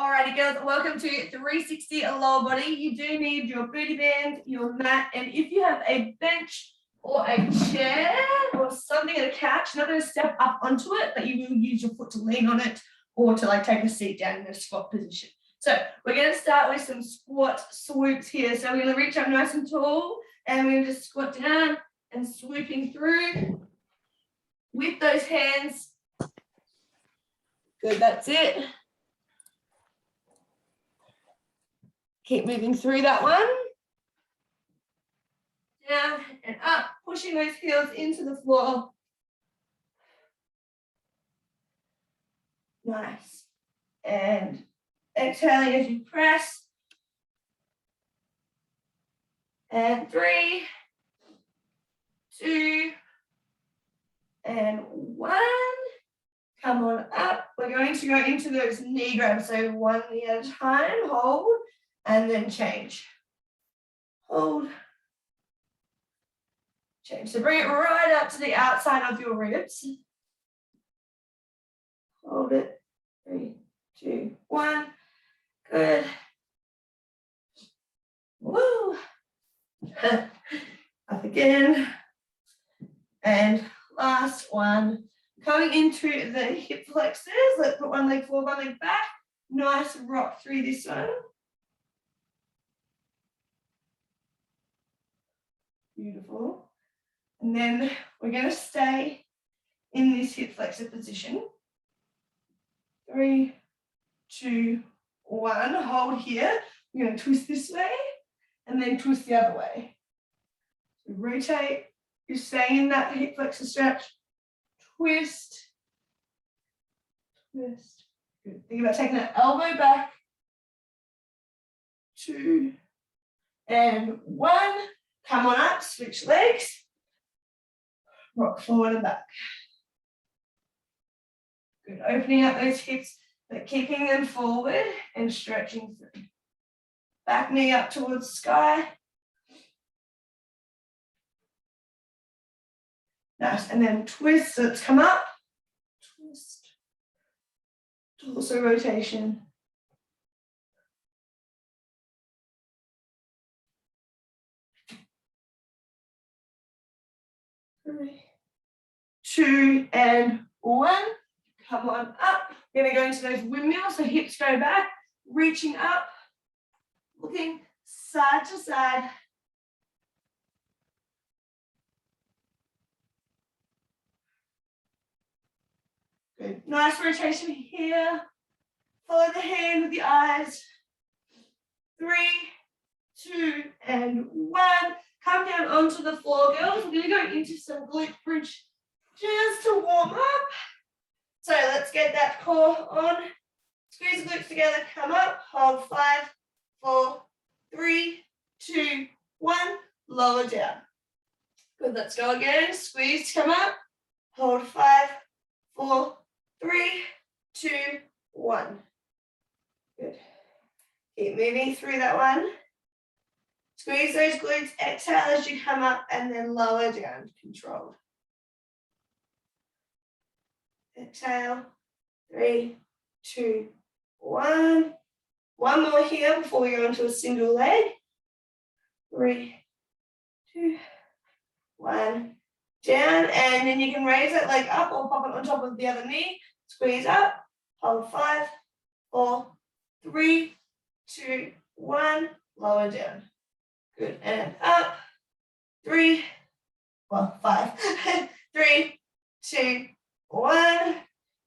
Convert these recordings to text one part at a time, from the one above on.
Alrighty, girls, welcome to 360 lower body. You do need your booty band, your mat, and if you have a bench or a chair or something at a couch, you're not going to step up onto it, but you will use your foot to lean on it or to like take a seat down in a squat position. So we're going to start with some squat swoops here. So we're going to reach up nice and tall, and we're going to just squat down and swooping through with those hands. Good, that's it. Keep moving through that one. Down and up, pushing those heels into the floor. Nice. And exhaling as you press. And 3, 2, and 1. Come on up. We're going to go into those knee grabs. So one knee at a time, hold. And then change. Hold. Change. So bring it right up to the outside of your ribs. Hold it. 3, 2, 1. Good. Woo. Up again. And last one. Coming into the hip flexors. Let's put one leg forward, one leg back. Nice rock through this one. Beautiful. And then we're going to stay in this hip flexor position. 3, 2, 1. Hold here. We're going to twist this way and then twist the other way. So rotate. You're staying in that hip flexor stretch. Twist. Twist. Good. Think about taking that elbow back. 2 and 1. Come on up, switch legs, rock forward and back. Good, opening up those hips, but keeping them forward and stretching through. Back knee up towards the sky. Nice, and then twist, so let's come up, twist, torso rotation. 3, 2, and 1. Come on up. We're going to go into those windmills, so hips go back, reaching up, looking side to side. Good. Nice rotation here. Follow the hand with the eyes. 3, 2, and 1. Come down onto the floor, girls. We're going to go into some glute bridge just to warm up. So let's get that core on. Squeeze the glutes together, come up, hold 5, 4, 3, 2, 1, lower down. Good, let's go again. Squeeze, come up, hold 5, 4, 3, 2, 1. Good. Keep moving through that one. Squeeze those glutes, exhale as you come up and then lower down, controlled. Exhale, 3, 2, 1. One more here before we go into a single leg. 3, 2, 1. Down, and then you can raise that leg up or pop it on top of the other knee. Squeeze up, hold 5, 4, 3, 2, 1, lower down. Good, and up, 5, 3, 2, 1.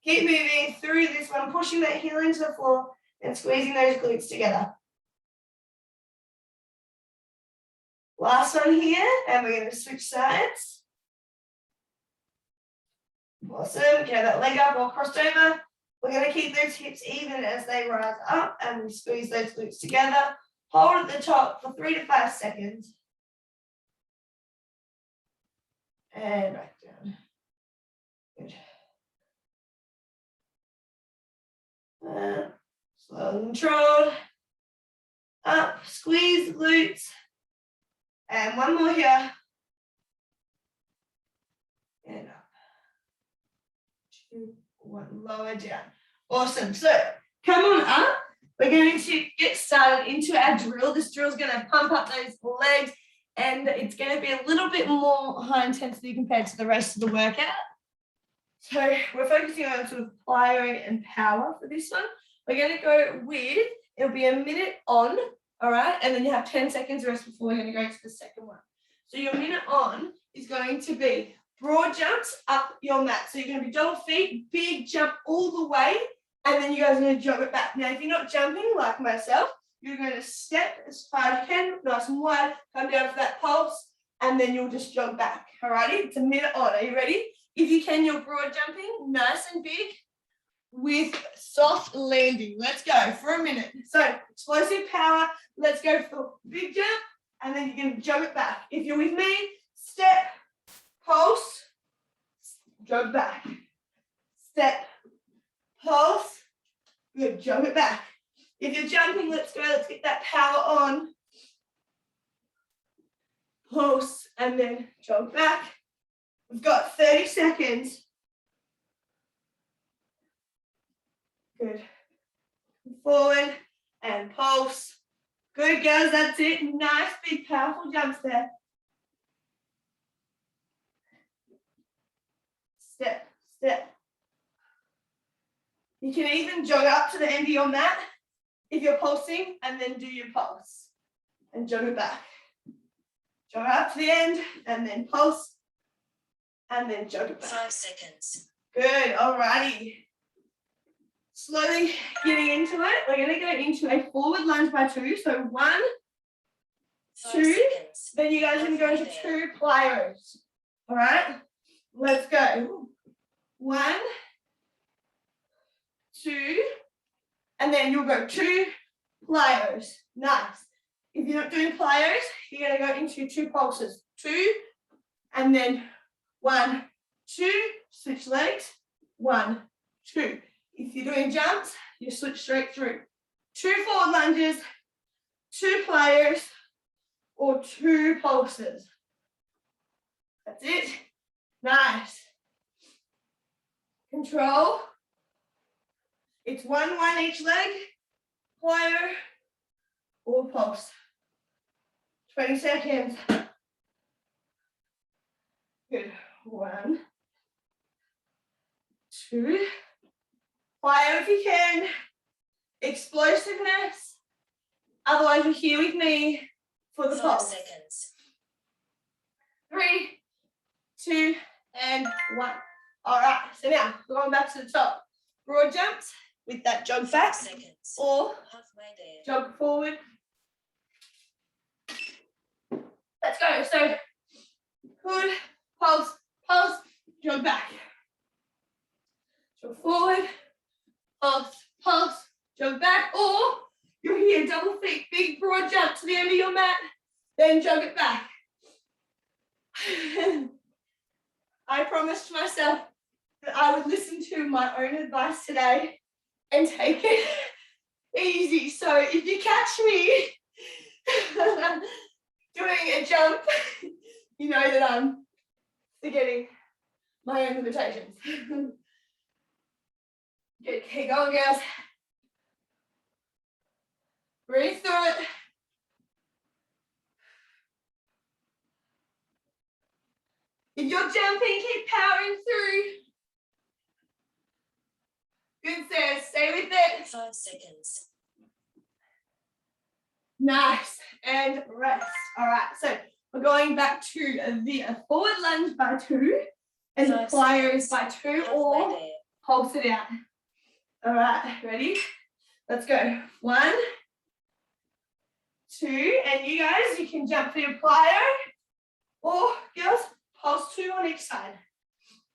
Keep moving through this one, pushing that heel into the floor and squeezing those glutes together. Last one here, and we're going to switch sides. Awesome, get that leg up or crossed over. We're going to keep those hips even as they rise up and we squeeze those glutes together. Hold at the top for 3 to 5 seconds. And back down. Good. Slow and controlled. Up, squeeze the glutes. And one more here. And up. 2, 1, lower down. Awesome. So come on up. We're going to get started into our drill. This drill is going to pump up those legs, and it's going to be a little bit more high intensity compared to the rest of the workout. So we're focusing on sort of plyo and power for this one. We're going to go with, it'll be a minute on, all right? And then you have 10 seconds rest before we're going to go to the second one. So your minute on is going to be broad jumps up your mat. So you're going to be double feet, big jump all the way, and then you guys are going to jog it back. Now, if you're not jumping like myself, you're going to step as far as you can, nice and wide, come down for that pulse, and then you'll just jog back, all righty? It's a minute on. Are you ready? If you can, you're broad jumping, nice and big, with soft landing. Let's go for a minute. So explosive power, let's go for big jump, and then you're going to jog it back. If you're with me, step, pulse, jog back. Step, pulse, good, jog it back. If you're jumping, let's go, let's get that power on. Pulse, and then jog back. We've got 30 seconds. Good. Forward and pulse. Good, girls, that's it. Nice, big, powerful jumps there. Step, step. You can even jog up to the end of your mat if you're pulsing, and then do your pulse. And jog it back. Jog up to the end, and then pulse, and then jog it back. 5 seconds. Good, alrighty. Slowly getting into it. We're going to go into a forward lunge by 2. So 1, 2, seconds. then you guys are going to go into 2 plyos. All right, let's go. 1, 2, and then you'll go 2 plyos. Nice. If you're not doing plyos, you're going to go into 2 pulses. 2, and then 1, 2, switch legs, 1, 2. If you're doing jumps, you switch straight through. 2 forward lunges, 2 plyos, or 2 pulses. That's it. Nice. Control. It's 1, 1 each leg, plyo, or pulse. 20 seconds. Good. 1, 2. Plyo if you can. Explosiveness. Otherwise, you're here with me for the 5 pulse. seconds. 3, 2, and 1. All right. So now we're going back to the top. Broad jumps with that jog 5 back, seconds. or Halfway there. jog forward. Let's go. So good. Pulse, pulse, jog back. Jog forward. Pulse, pulse, jog back, or you're here, double feet, big broad jump to the end of your mat, then jog it back. I promised myself that I would listen to my own advice today and take it easy. So if you catch me doing a jump, you know that I'm forgetting my own limitations. Good, keep going, girls. Breathe through it. If you're jumping, keep powering through. Good, Sarah, stay with it. 5 seconds. Nice, and rest. All right, so we're going back to the forward lunge by 2 and the 5 plyos seconds. by 2, Halfway or there. pulse it out. All right, ready? Let's go. 1, 2, and you guys, you can jump for your plyo, or girls, pulse 2 on each side.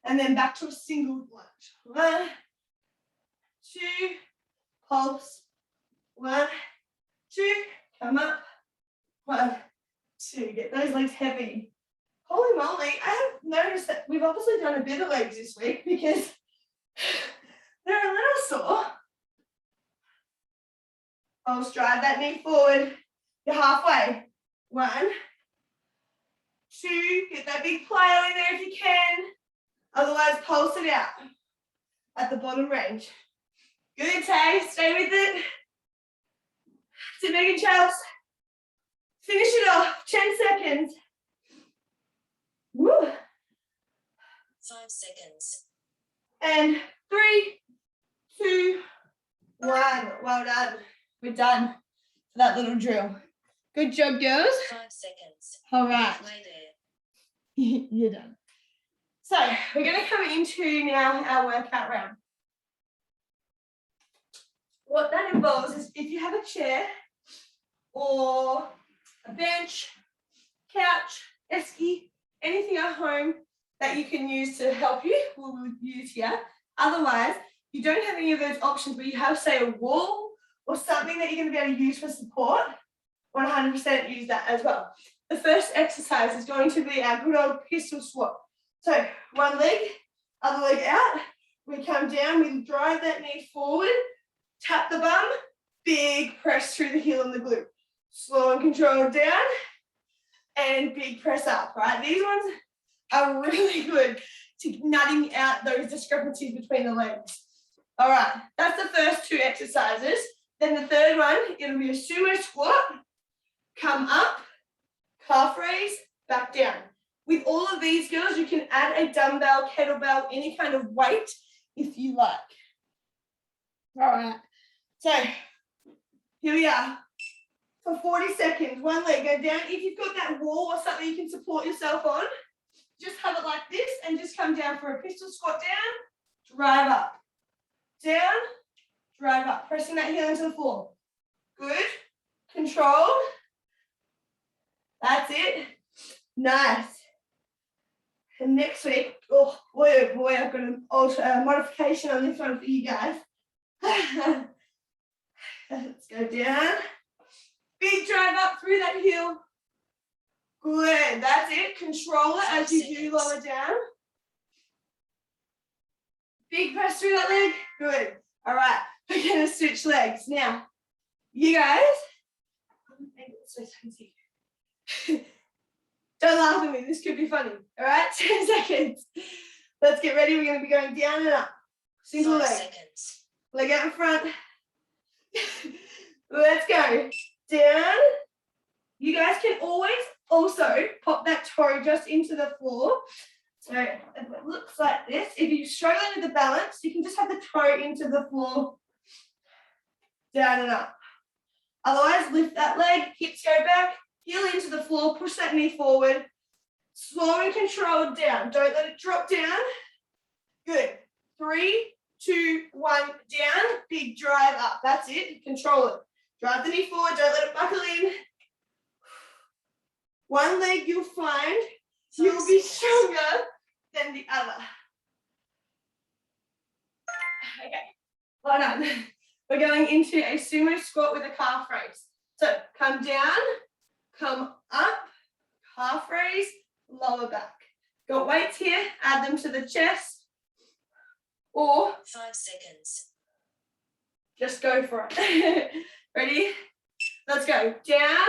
And then back to a single lunge. 1, 2, pulse. 1, 2, come up. 1, 2, get those legs heavy. Holy moly, I have noticed that we've obviously done a bit of legs this week because they're a little sore. Pulse, drive that knee forward. You're halfway. 1, 2, get that big plyo in there if you can. Otherwise, pulse it out at the bottom range. Good, Tay, stay with it. Sit back in Charles. Finish it off. 10 seconds. Woo. 5 seconds. And 3, 2, 1. Well done. We're done for that little drill. Good job, girls. 5 seconds. All right. Play there. You're done. So we're going to come into now our workout round. What that involves is if you have a chair or a bench, couch, esky, anything at home that you can use to help you, we'll use here. Otherwise, you don't have any of those options, but you have, say, a wall or something that you're going to be able to use for support, 100% use that as well. The first exercise is going to be our good old pistol squat. So one leg, other leg out. We come down, we drive that knee forward, tap the bum, big press through the heel and the glute. Slow and controlled down, and big press up, right? These ones are really good to nutting out those discrepancies between the legs. All right, that's the first two exercises. Then the third one, it'll be a sumo squat, come up, calf raise, back down. With all of these, girls, you can add a dumbbell, kettlebell, any kind of weight if you like. All right, so here we are. For 40 seconds, one leg go down. If you've got that wall or something you can support yourself on, just have it like this and just come down for a pistol squat down, drive up, down, drive up, pressing that heel into the floor. Good, controlled. That's it. Nice. And next week, oh boy, I've got a modification on this one for you guys. Let's go down. Big drive up through that heel. Good, that's it. Control it as you do lower down. Big press through that leg. Good. All right, we're going to switch legs. Now, you guys, don't laugh at me, this could be funny. All right, 10 seconds. Let's get ready. We're going to be going down and up. Single 5 leg. seconds. Leg out in front. Let's go. Down. You guys can always also pop that toe just into the floor. So it looks like this. If you're struggling with the balance, you can just have the toe into the floor. Down and up. Otherwise, lift that leg, hips go back, heel into the floor, push that knee forward. Slow and controlled down. Don't let it drop down. Good. 3, 2, 1, down. Big drive up. That's it. Control it. Drive the knee forward. Don't let it buckle in. One leg you'll find you'll be stronger than the other. Okay. Well done. We're going into a sumo squat with a calf raise. So come down, come up, calf raise, lower back. Got weights here, add them to the chest, or 5 seconds. just go for it. Ready? Let's go. Down,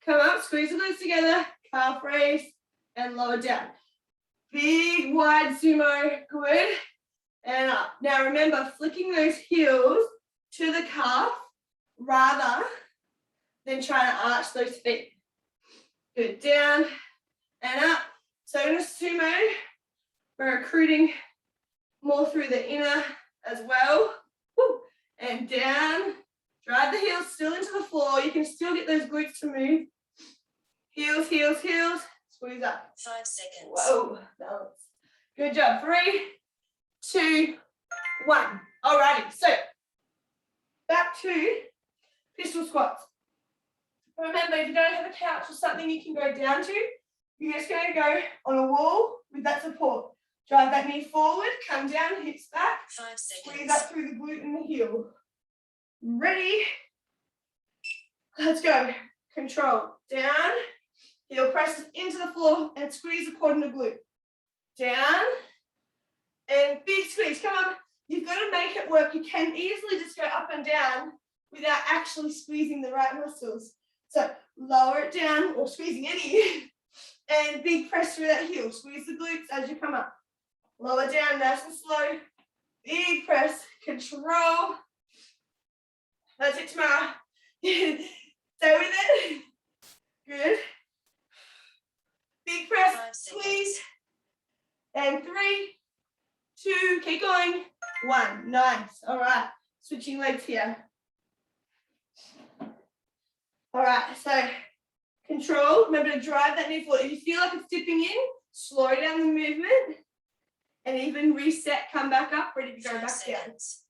come up, squeeze the glutes together, calf raise, and lower down. Big wide sumo, good, and up. Now remember, flicking those heels to the calf rather than trying to arch those feet. Good, down and up. So in a sumo, we're recruiting more through the inner as well. Woo. And down, drive the heels still into the floor. You can still get those glutes to move. Heels, heels, heels, squeeze up. 5 seconds. Whoa, balance. Good job. 3, 2, 1. Alrighty, so back to pistol squats. Remember, if you don't have a couch or something you can go down to, you're just going to go on a wall with that support. Drive that knee forward, come down, hips back. 5 seconds. Squeeze up through the glute and the heel. Ready? Let's go. Control. Down. Heel presses into the floor and squeeze the quad and the glute. Down. And big squeeze. Come on. You've got to make it work. You can easily just go up and down without actually squeezing the right muscles. So lower it down or squeezing any. And big press through that heel. Squeeze the glutes as you come up. Lower down, nice and slow. Big press. Control. That's it, Tamara. Stay with it. Good. Big press, 5 squeeze. seconds. And 3, 2, keep going. 1, nice. All right, switching legs here. All right, so control. Remember to drive that knee forward. If you feel like it's dipping in, slow down the movement and even reset, come back up, ready to go 5 back down. seconds.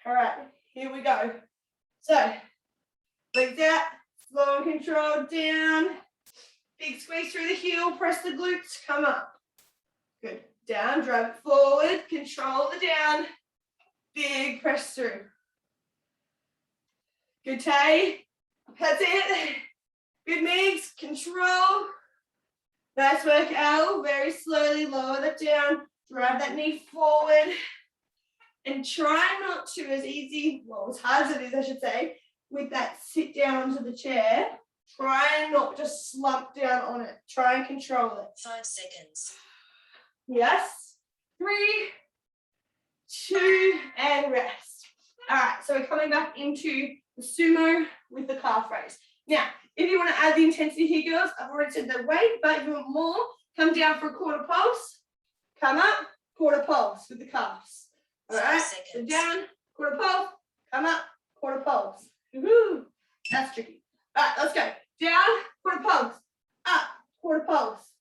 All right, here we go. So, legs out, slow and controlled down. Big squeeze through the heel, press the glutes, come up. Good. Down, drive it forward, control the down. Big press through. Good, Tay. That's it. Good, Migs. Control. Nice work, Al. Very slowly lower that down. Drive that knee forward. And try not to, as hard as it is, I should say, with that sit down onto the chair, try and not just slump down on it. Try and control it. 5 seconds. Yes. 3, 2, and rest. All right, so we're coming back into the sumo with the calf raise. Now, if you want to add the intensity here, girls, I've already said the weight, but if you want more, come down for a quarter pulse. Come up, quarter pulse with the calves. All right, so down, quarter pulse, come up, quarter pulse. Woohoo! That's tricky. All right, let's go. Down, quarter pulse, up, quarter pulse.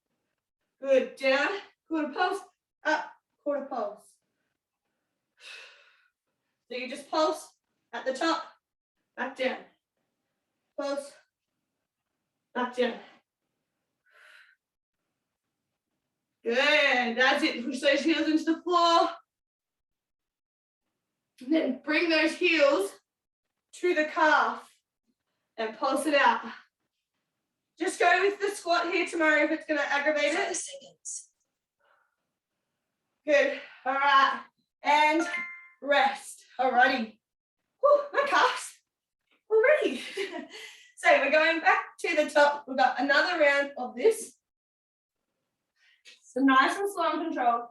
Good, down, quarter pulse, up, quarter pulse. So you just pulse at the top, back down. Pulse, back down. Good, that's it. Push those heels into the floor. And then bring those heels to the calf and pulse it out. Just go with the squat here tomorrow if it's going to aggravate 5 it. seconds. Good. All right. And rest. Alrighty. Whew, my calves already. So we're going back to the top. We've got another round of this. So nice and slow and controlled.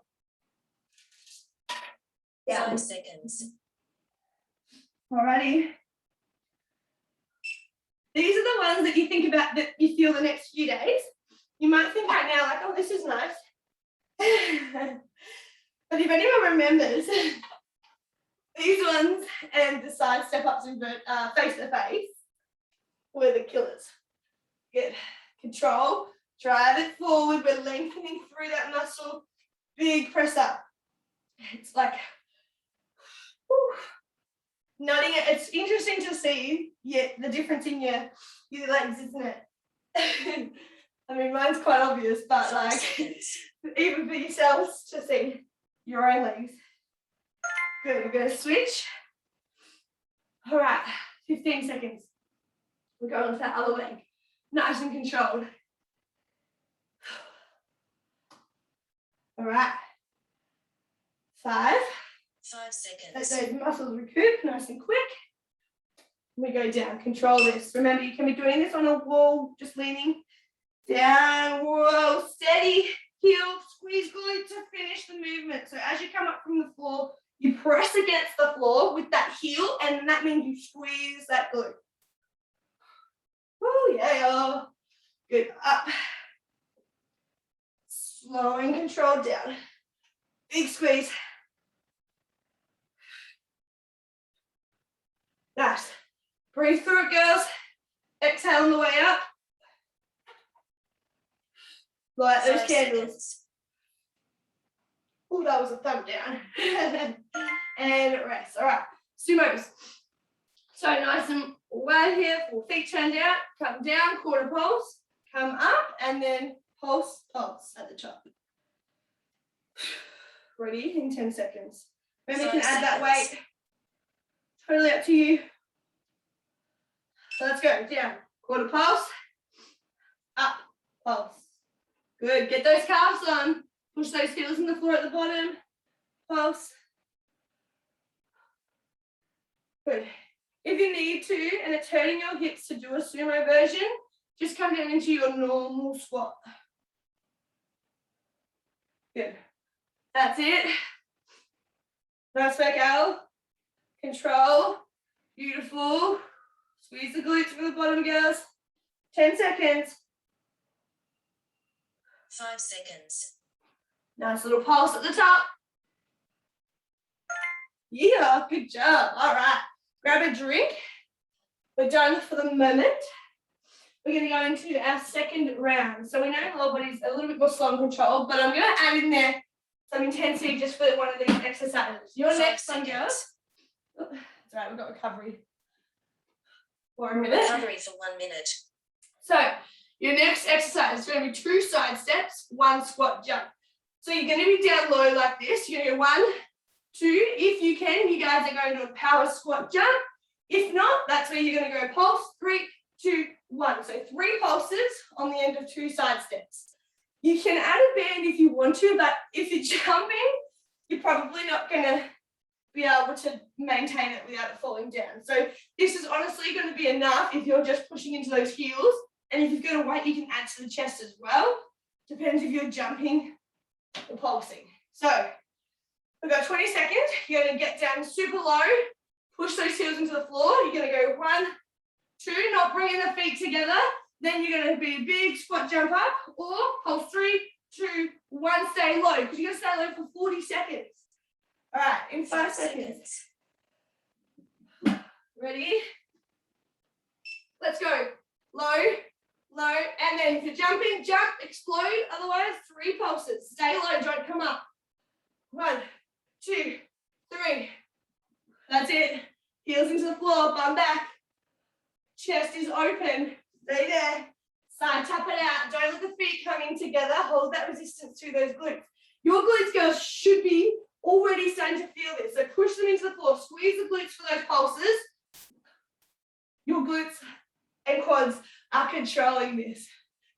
5 seconds. Alrighty. These are the ones that you think about that you feel the next few days. You might think right now, like, oh, this is nice. But if anyone remembers, these ones and the side step ups and face to face were the killers. Good. Control. Drive it forward. We're lengthening through that muscle. Big press up. It's like nutting it. It's interesting to see the difference in your legs, isn't it? I mean, mine's quite obvious, but 5 like seconds. even for yourselves to see your own legs. Good. We're going to switch. All right. 15 seconds. We're going with that other leg. Nice and controlled. All right. 5. 5 Let seconds. those muscles recoup nice and quick. We go down. Control this. Remember, you can be doing this on a wall, just leaning down. Whoa, steady. Heel, squeeze glute to finish the movement. So as you come up from the floor, you press against the floor with that heel, and that means you squeeze that glute. Oh, yeah. Good. Up. Slow and controlled down. Big squeeze. Nice. Breathe through it, girls. Exhale on the way up. Light those 5 candles. seconds. Oh, that was a thumb down. And rest. All right. Sumos. So nice and wide here. Full feet turned out. Come down, quarter pulse. Come up, and then pulse, pulse at the top. Ready in 10 seconds. Remember, you can add that weight. Totally up to you. So let's go. Down. Quarter pulse. Up. Pulse. Good. Get those calves on. Push those heels in the floor at the bottom. Pulse. Good. If you need to, and it's hurting your hips to do a sumo version, just come down into your normal squat. Good. That's it. Nice work, Al. Control. Beautiful. Squeeze the glutes from the bottom, girls. 10 seconds. 5 seconds. Nice little pulse at the top. Yeah, good job. All right, grab a drink. We're done for the moment. We're going to go into our second round. So we know lower body's a little bit more slow and controlled, but I'm going to add in there some intensity just for one of these exercises. Your 5 next one, seconds. girls. Oh, that's right, we've got recovery for a minute. Recovery for 1 minute. So your next exercise is going to be 2 side steps, 1 squat jump. So you're going to be down low like this. You're going to go 1, 2. If you can, you guys are going to a power squat jump. If not, that's where you're going to go pulse, 3, 2, 1. So 3 pulses on the end of 2 side steps. You can add a band if you want to, but if you're jumping, you're probably not going to be able to maintain it without it falling down. So this is honestly going to be enough if you're just pushing into those heels. And if you've got a weight, you can add to the chest as well. Depends if you're jumping or pulsing. So we've got 20 seconds. You're going to get down super low, push those heels into the floor. You're going to go 1, 2, not bringing the feet together. Then you're going to be a big squat jump up, or pulse 3, 2, 1, stay low, because you're going to stay low for 40 seconds. All right, in 5 seconds. Ready? Let's go. Low, low, and then if you're jumping, jump, explode. Otherwise, 3 pulses. Stay low, don't come up. 1, 2, 3. That's it. Heels into the floor, bum back. Chest is open. Stay there. Side tap it out. Don't let the feet come in together. Hold that resistance to those glutes. Your glutes, girls, should be already starting to feel this. So push them into the floor. Squeeze the glutes for those pulses. Your glutes and quads are controlling this.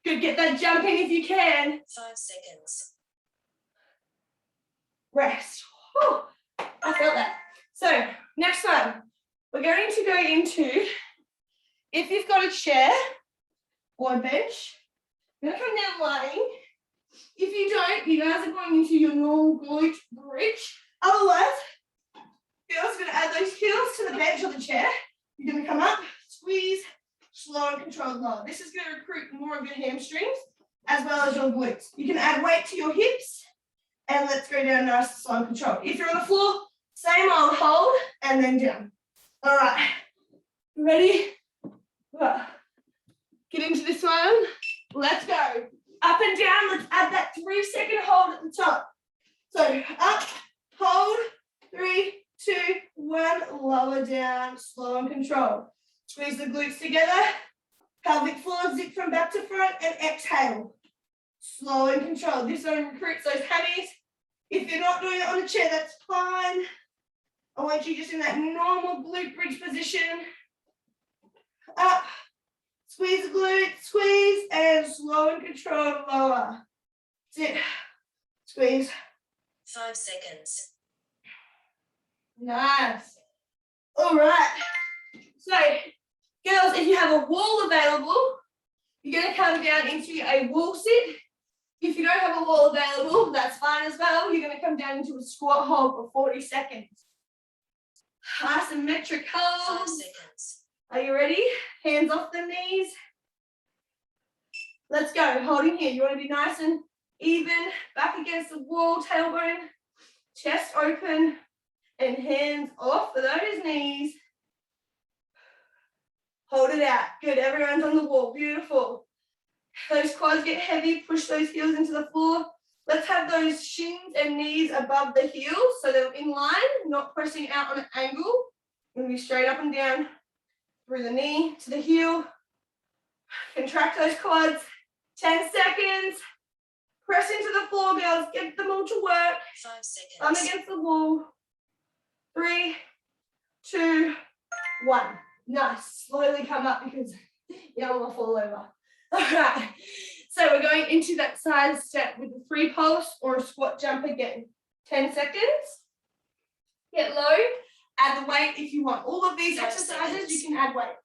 Good, get that jump in if you can. 5 seconds. Rest. Whew, I felt that. So next one, we're going to go into, if you've got a chair or a bench, you're going to come down lying. If you don't, you guys are going into your normal glute bridge. Otherwise, you're also going to add those heels to the bench or the chair. You're going to come up, squeeze, slow and controlled lower. This is going to recruit more of your hamstrings as well as your glutes. You can add weight to your hips, and let's go down nice, slow and controlled. If you're on the floor, same old hold and then down. All right, ready? Get into this one. Let's go. Up and down. Let's add that 3-second hold at the top. So up, hold, 3, 2, 1. Lower down, slow and controlled. Squeeze the glutes together. Pelvic floor, zip from back to front, and exhale. Slow and controlled. This one recruits those hammies. If you're not doing it on a chair, that's fine. I want you just in that normal glute bridge position. Up, squeeze the glute, squeeze, and slow and controlled lower. That's it. Squeeze. 5 seconds. Nice. All right. So, girls, if you have a wall available, you're going to come down into a wall sit. If you don't have a wall available, that's fine as well. You're going to come down into a squat hold for 40 seconds. Isometric 5 holds. seconds. Are you ready? Hands off the knees. Let's go. Holding here. You want to be nice and even. Back against the wall, tailbone. Chest open. And hands off for those knees. Hold it out. Good. Everyone's on the wall. Beautiful. Those quads get heavy. Push those heels into the floor. Let's have those shins and knees above the heels so they're in line, not pressing out on an angle. We're going to be straight up and down through the knee to the heel. Contract those quads. 10 seconds. Press into the floor, girls. Get them all to work. 5 seconds. Thumb against the wall. 3, 2, 1. Nice. Slowly come up because you don't want to fall over. All right. So we're going into that side step with the 3 pulse or a squat jump again. 10 seconds. Get low. Add the weight if you want. All of these 5 exercises, seconds. you can add weight.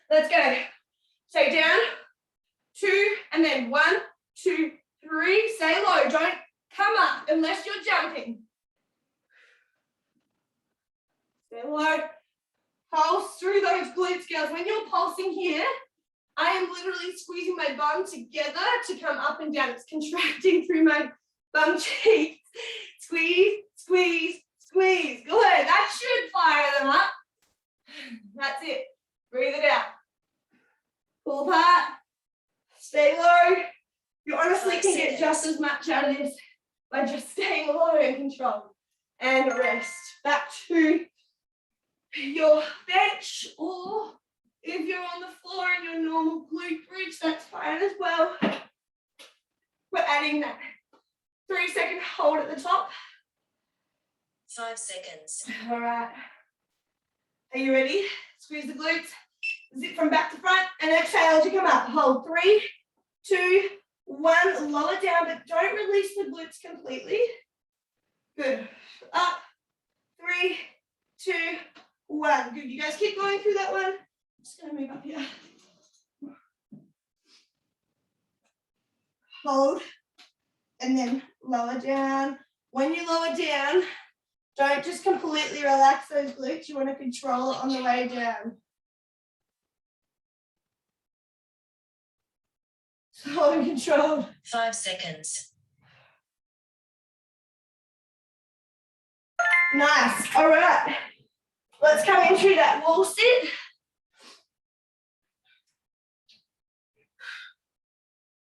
Let's go. Stay down. 2, and then 1, 2, 3. Stay low. Don't come up unless you're jumping. Stay low. Pulse through those glutes, girls. When you're pulsing here, I am literally squeezing my bum together to come up and down. It's contracting through my bum cheeks. Squeeze, squeeze, squeeze. Good. That should fire them up. That's it. Breathe it out. Pull apart. Stay low. You honestly can get just as much out of this by just staying low and control. And rest. Back to your bench, or if you're on the floor in your normal glute bridge, that's fine as well. We're adding that 3-second hold at the top. 5 seconds. All right. Are you ready? Squeeze the glutes. Zip from back to front and exhale as you come up. Hold 3, 2, 1. Lower down, but don't release the glutes completely. Good. Up. 3, 2, 1. Good. You guys keep going through that one. I'm just going to move up here. Hold. And then lower down. When you lower down, don't just completely relax those glutes. You want to control it on the way down. Hold and control. 5 seconds. Nice. All right. Let's come into that wall sit.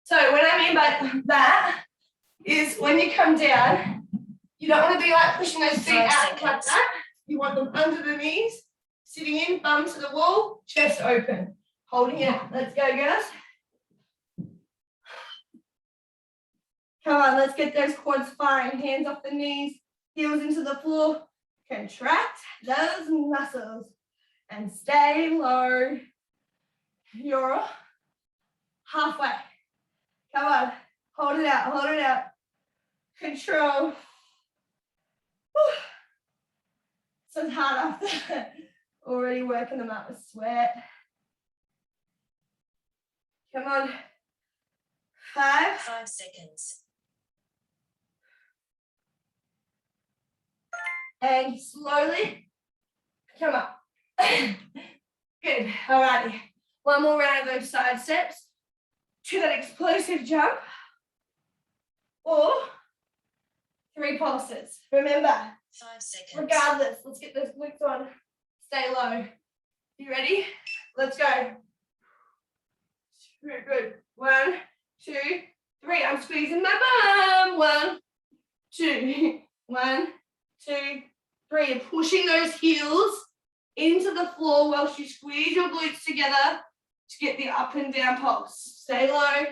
So what I mean by that is when you come down, you don't want to be like pushing those feet out like that. You want them under the knees, sitting in, bum to the wall, chest open, holding it out. Let's go, girls. Come on, let's get those quads firing. Hands off the knees, heels into the floor. Contract those muscles and stay low. You're halfway. Come on, hold it out, hold it out. Control. So it's hard after already working them up with sweat. Come on. 5. 5 seconds. And slowly come up. Good. All righty. One more round of those side steps to that explosive jump, or 3 pulses. Remember, 5 seconds. regardless, let's get those glutes on. Stay low. You ready? Let's go. Good, good. 1, 2, 3. I'm squeezing my bum. 1, 2. 1, 2, 3. You're pushing those heels into the floor whilst you squeeze your glutes together to get the up and down pulse. Stay low.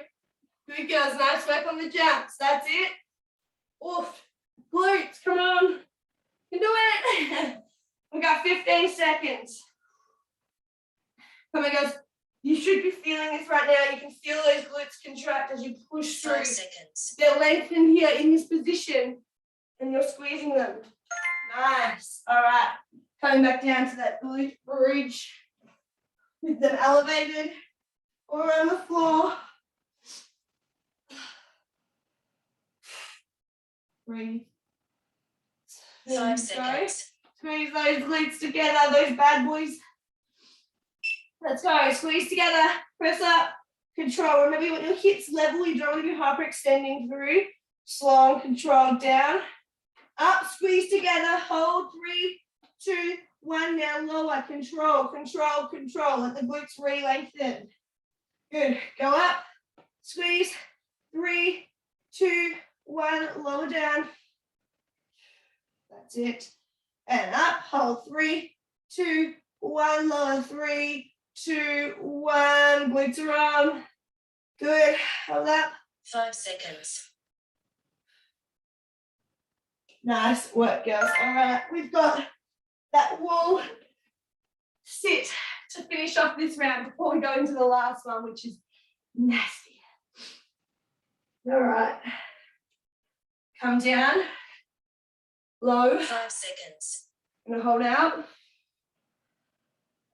Good girls. Nice work on the jumps. That's it. Oof. Glutes. Come on. You can do it. We got 15 seconds. Come on, guys. You should be feeling this right now. You can feel those glutes contract as you push through. 5 seconds. They're lengthened here in this position, and you're squeezing them. Nice. All right. Coming back down to that glute bridge with them elevated or on the floor. Breathe. 5 seconds. Squeeze those glutes together, those bad boys. Let's go. Squeeze together. Press up. Control. Remember, you want your hips level. You don't want to be hyperextending through. Slow and controlled down. Up. Squeeze together. Hold. 3, 2, 1. Now lower. Control. Control. Control. Let the glutes re-lengthen. Good. Go up. Squeeze. 3, 2, 1. Lower down. That's it. And up. Hold. 3, 2, 1. Lower. 3, 2, 1. Glutes are on. Good. Hold up. 5 seconds. Nice work, girls. All right, we've got that wall sit to finish off this round before we go into the last one, which is nasty. All right. Come down. Low. 5 seconds. I'm gonna hold out.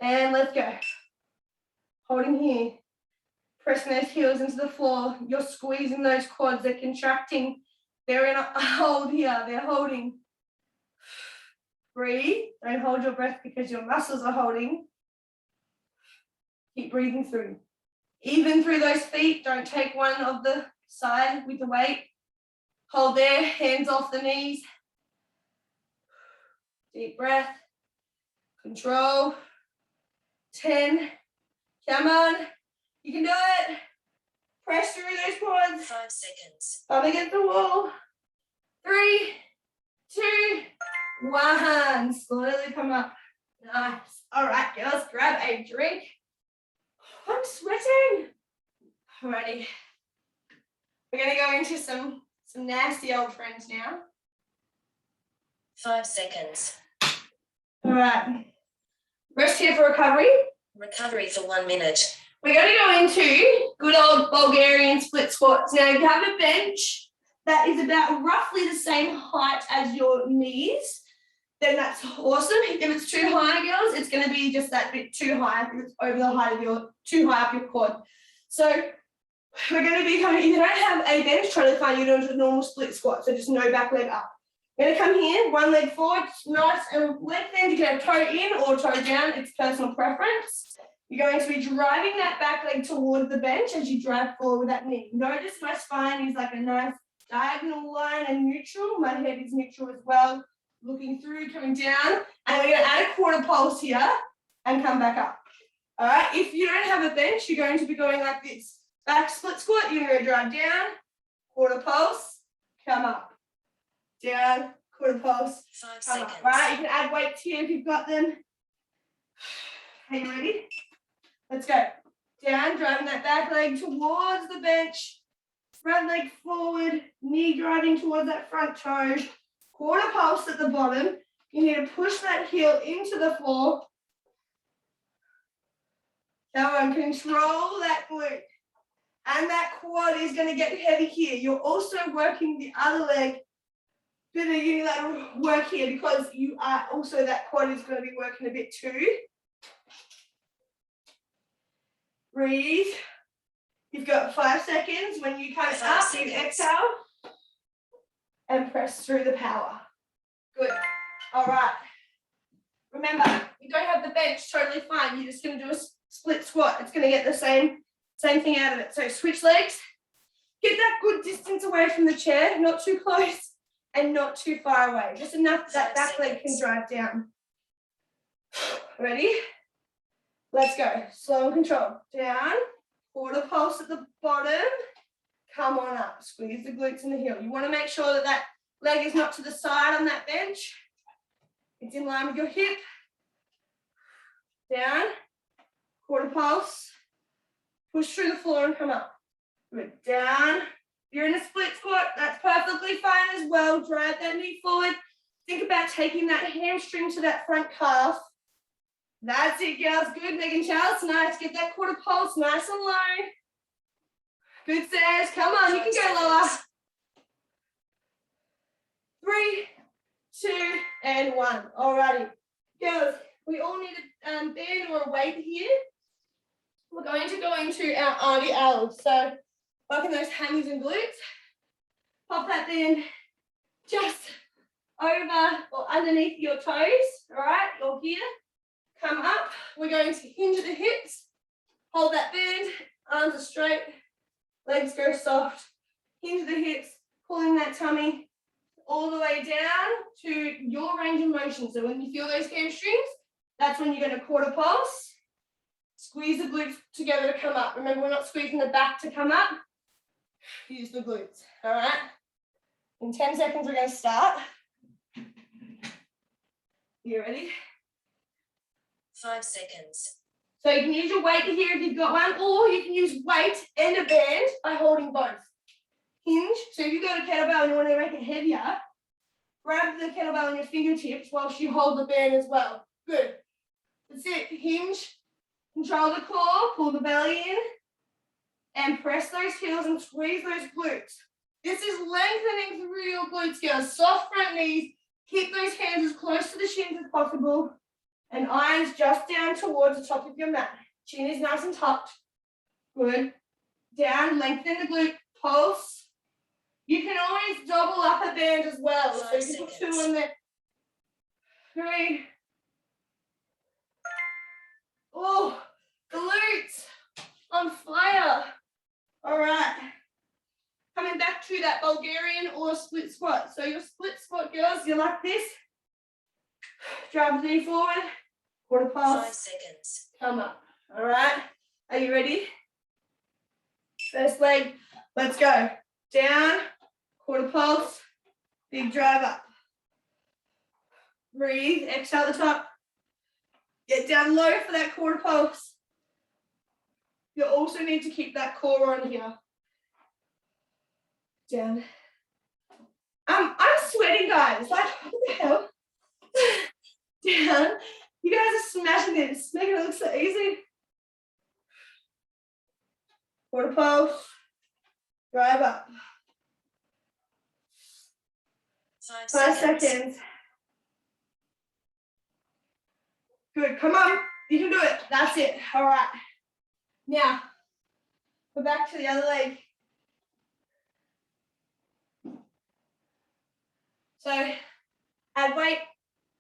And let's go. Holding here. Pressing those heels into the floor. You're squeezing those quads. They're contracting. They're in a hold here. They're holding. Breathe. Don't hold your breath because your muscles are holding. Keep breathing through. Even through those feet, don't take one of the side with the weight. Hold there, hands off the knees. Deep breath. Control. 10. Come on. You can do it. Press through those quads. 5 seconds. Bum against the wall. 3, 2, 1. Slowly come up. Nice. All right, girls, grab a drink. I'm sweating. Alrighty. We're going to go into some nasty old friends now. 5 seconds. All right. Rest here for recovery. Recovery for 1 minute. We're going to go into good old Bulgarian split squats. Now, you have a bench that is about roughly the same height as your knees. Then that's awesome. If it's too high, girls, it's going to be just that bit too high. If it's over the height of your, too high up your quad. So we're going to be coming, if you don't have a bench, totally fine. You're doing a normal split squat. So just no back leg up. You're going to come here, one leg forward, nice and lengthened. You can have toe in or toe down. It's personal preference. You're going to be driving that back leg toward the bench as you drive forward with that knee. Notice my spine is like a nice diagonal line and neutral. My head is neutral as well. Looking through, coming down. And we're going to add a quarter pulse here and come back up. All right, if you don't have a bench, you're going to be going like this. Back split squat, you're going to drive down, quarter pulse, come up. Down, quarter pulse, 5 come seconds. up. Right, you can add weights here if you've got them. Are you ready? Let's go. Down, driving that back leg towards the bench. Front leg forward, knee driving towards that front toe. Quarter pulse at the bottom. You need to push that heel into the floor. Come on, control that glute. And that quad is going to get heavy here. You're also working the other leg. Bit of unilateral work here because you are also, that quad is going to be working a bit too. Breathe. You've got 5 seconds. When you come 5 up, seconds. you exhale and press through the power. Good. All right. Remember, you don't have the bench, totally fine. You're just going to do a split squat. It's going to get the same thing out of it. So switch legs. Get that good distance away from the chair, not too close and not too far away. Just enough that back leg can drive down. Ready? Let's go. Slow and control. Down. Quarter pulse at the bottom. Come on up. Squeeze the glutes and the heel. You want to make sure that that leg is not to the side on that bench. It's in line with your hip. Down. Quarter pulse. Push through the floor and come up. Good. Down. You're in a split squat. That's perfectly fine as well. Drive that knee forward. Think about taking that hamstring to that front calf. That's it, girls. Good, Megan Charles. Nice. Get that quarter pulse nice and low. Good, Sash. Come on, you can go lower. 3, 2, and 1. Alrighty. Girls, we all need a band or a weight here. We're going to go into our Auntie L's. So, working those hammies and glutes. Pop that band just over or underneath your toes. Alright, you're here. Come up. We're going to hinge at the hips. Hold that band. Arms are straight. Legs go soft. Hinge the hips. Pulling that tummy all the way down to your range of motion. So when you feel those hamstrings, that's when you're going to quarter pulse. Squeeze the glutes together to come up. Remember, we're not squeezing the back to come up. Use the glutes. All right. In 10 seconds, we're going to start. You ready? 5 seconds. So you can use your weight here if you've got one, or you can use weight and a band by holding both. Hinge. So if you've got a kettlebell and you want to make it heavier, grab the kettlebell on your fingertips whilst you hold the band as well. Good. That's it. Hinge. Control the core. Pull the belly in. And press those heels and squeeze those glutes. This is lengthening through your glutes, girls. Soft front knees. Keep those hands as close to the shins as possible. And eyes just down towards the top of your mat. Chin is nice and tucked. Good. Down, lengthen the glute, pulse. You can always double up a band as well. So you can put 2 in there. 3. Oh, glutes on fire. All right. Coming back to that Bulgarian or split squat. So your split squat, girls, you're like this. Drive the knee forward. Quarter 5 pulse. seconds. Come up. All right. Are you ready? First leg. Let's go. Down. Quarter pulse. Big drive up. Breathe. Exhale at the top. Get down low for that quarter pulse. You also need to keep that core on here. Down. I'm sweating, guys. Like, what the hell? Down. You guys are smashing this, making it look so easy. Quarter pulse. Drive up. 5 5 seconds. seconds. Good. Come on. You can do it. That's it. All right. Now, go back to the other leg. So, add weight.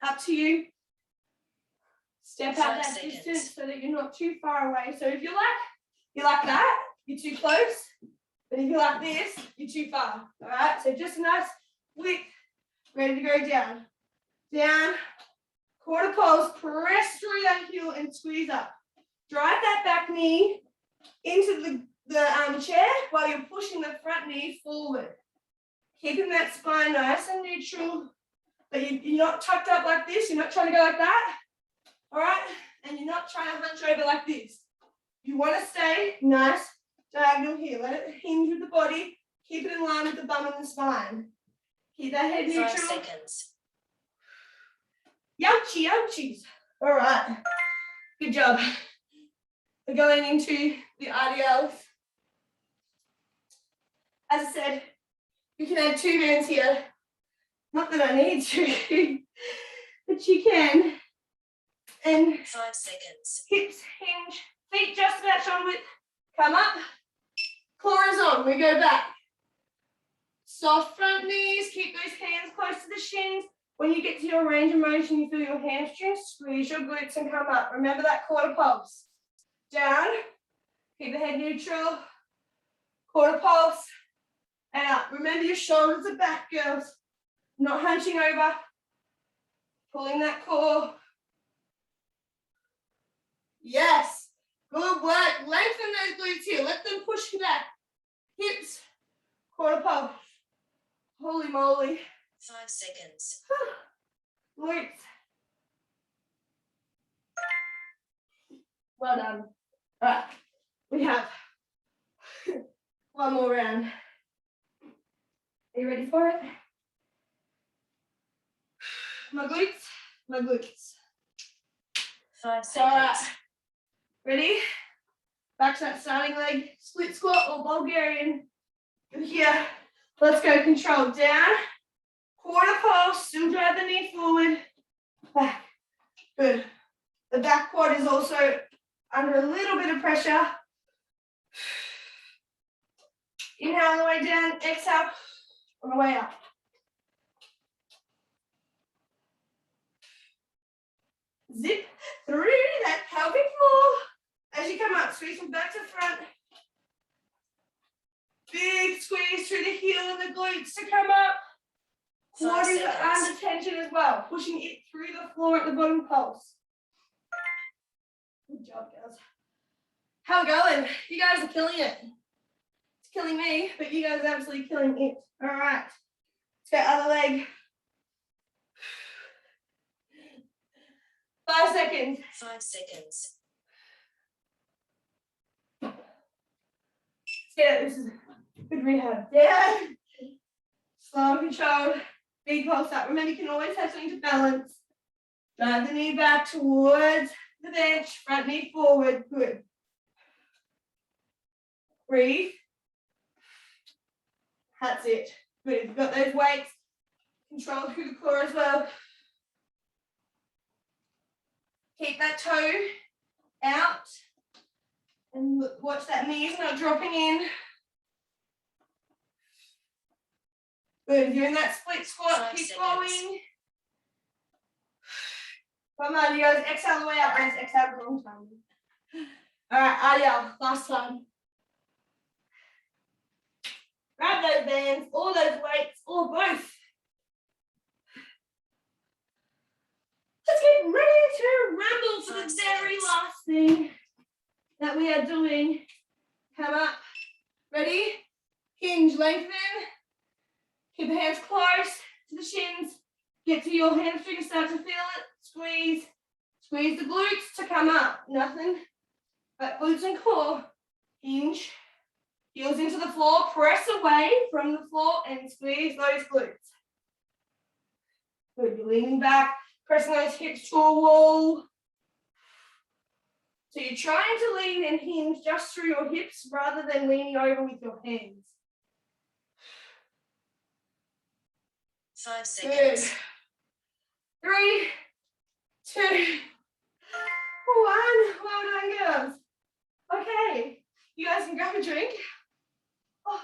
Up to you. Step out 5 that seconds. distance so that you're not too far away. So if you're like that, you're too close. But if you're like this, you're too far. All right. So just a nice width. Ready to go down. Down. Quarter pulse. Press through that heel and squeeze up. Drive that back knee into the chair while you're pushing the front knee forward. Keeping that spine nice and neutral. But you're not tucked up like this. You're not trying to go like that. All right? And you're not trying to hunch over like this. You want to stay nice, diagonal here. Let it hinge with the body. Keep it in line with the bum and the spine. Keep that head neutral. 5 seconds. Youchie, youchies. All right. Good job. We're going into the RDLs. As I said, you can add 2 bands here. Not that I need to, but you can. And 5 seconds. hips hinge, feet just about shoulder width. Come up. Core is on. We go back. Soft front knees. Keep those hands close to the shins. When you get to your range of motion, you feel your hamstrings, squeeze your glutes and come up. Remember that quarter pulse. Down. Keep the head neutral. Quarter pulse. And up. Remember your shoulders are back, girls. Not hunching over. Pulling that core. Yes. Good work. Lengthen those glutes here. Let them push you back. Hips. Quarter pulse. Holy moly. 5 seconds. Glutes. Well done. All right. We have one more round. Are you ready for it? My glutes. My glutes. 5 All right. seconds. Ready? Back to that starting leg. Split squat or Bulgarian. Good here. Let's go. Control. Down. Quarter pulse. Still drive the knee forward. Back. Good. The back quad is also under a little bit of pressure. Inhale on the way down. Exhale on the way up. Zip through that pelvic floor. As you come up, squeeze from back to front. Big squeeze through the heel and the glutes to come up. 5 Quad is seconds. under tension as well, pushing it through the floor at the bottom pulse. Good job, girls. How we going? You guys are killing it. It's killing me, but you guys are absolutely killing it. All right. Let's go other leg. 5 seconds. 5 seconds. Yeah, this is good rehab. Yeah. Slow and controlled. Big pulse up. Remember, you can always have something to balance. Drive the knee back towards the bench. Front knee forward. Good. Breathe. That's it. Good. You've got those weights. Control through the core as well. Keep that toe out. And look, watch that knees not dropping in. Good. If you're in that split squat, 5 keep seconds. going. Come on, you guys, exhale the way up, guys. Exhale the long time. All right, Ariel, last time. Grab those bands, all those weights, or both. Let's get ready to ramble for the very last thing that we are doing. Come up. Ready? Hinge, lengthen. Keep the hands close to the shins. Get to your hamstring, start to feel it. Squeeze. Squeeze the glutes to come up. Nothing but glutes and core. Hinge. Heels into the floor. Press away from the floor and squeeze those glutes. Good. You're leaning back, pressing those hips to a wall. So you're trying to lean and hinge just through your hips rather than leaning over with your hands. 5 seconds. Good. 3, 2, 1. Well done, girls. Okay, you guys can grab a drink. Oh,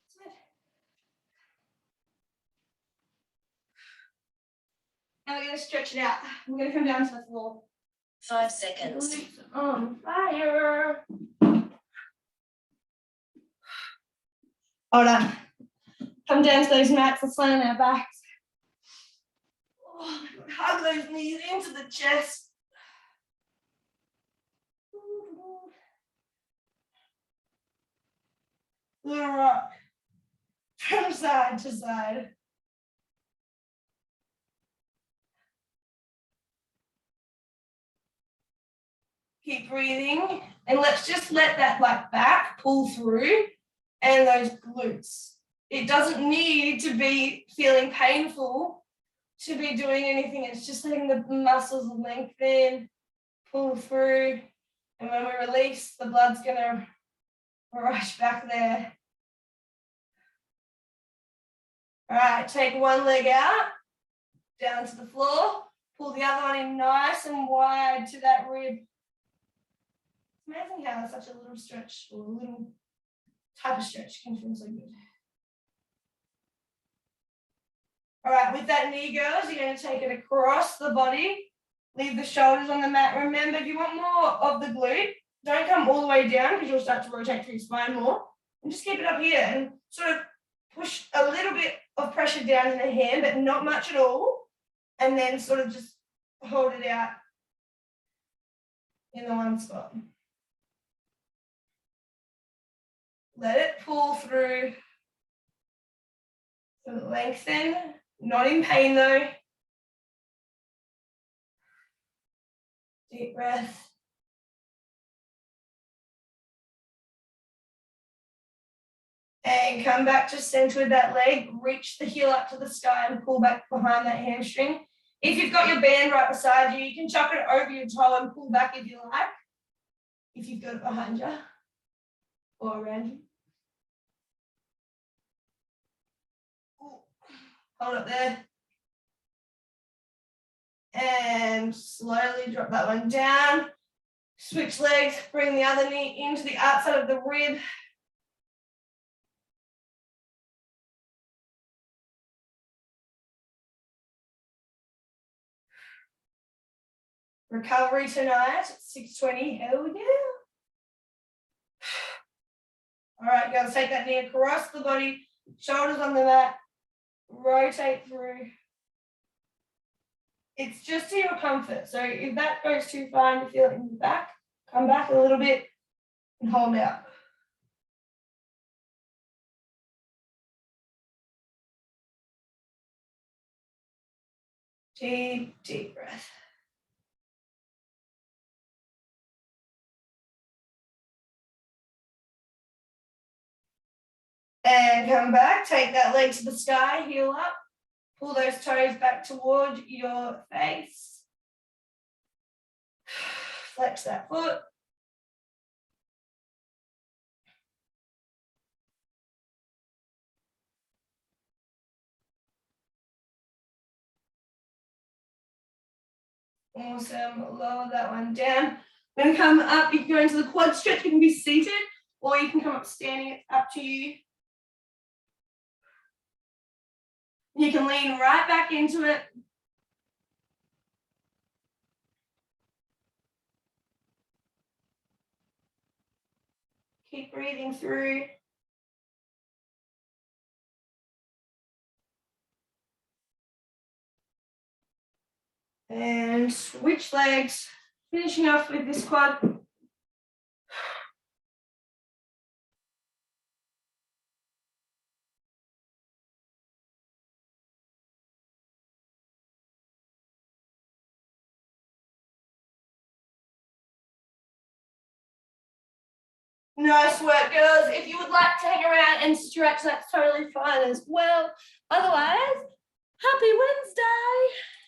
it's good. Now we're going to stretch it out. We're going to come down to the floor. 5 seconds. Glutes on fire. Hold on. Come down to those mats. Let's lay on our backs. Oh, hug those knees into the chest. Little rock from side to side. Keep breathing, and let's just let that like back pull through and those glutes. It doesn't need to be feeling painful to be doing anything. It's just letting the muscles lengthen, pull through, and when we release, the blood's gonna rush back there. All right, take one leg out, down to the floor, pull the other one in nice and wide to that rib. It's amazing how such a little stretch or a little type of stretch can feel so good. All right, with that knee, girls, you're going to take it across the body. Leave the shoulders on the mat. Remember, if you want more of the glute, don't come all the way down because you'll start to rotate through your spine more. And just keep it up here and sort of push a little bit of pressure down in the hand, but not much at all. And then sort of just hold it out in the one spot. Let it pull through. So lengthen, not in pain though. Deep breath. And come back to center with that leg. Reach the heel up to the sky and pull back behind that hamstring. If you've got your band right beside you, you can chuck it over your toe and pull back if you like. If you've got it behind you or around you. Hold it there. And slowly drop that one down. Switch legs, bring the other knee into the outside of the rib. Recovery tonight, 6:20, hell yeah. All right, guys, take that knee across the body, shoulders on the mat, rotate through. It's just to your comfort. So if that goes too far and you feel it in the back, come back a little bit and hold out. Deep, deep breath. And come back, take that leg to the sky, heel up, pull those toes back toward your face. Flex that foot. Awesome, lower that one down. Then come up, you can go into the quad stretch, you can be seated, or you can come up standing, it's up to you. You can lean right back into it. Keep breathing through. And switch legs, finishing off with this quad. Nice work, girls. If you would like to hang around and stretch, that's totally fine as well. Otherwise, happy Wednesday.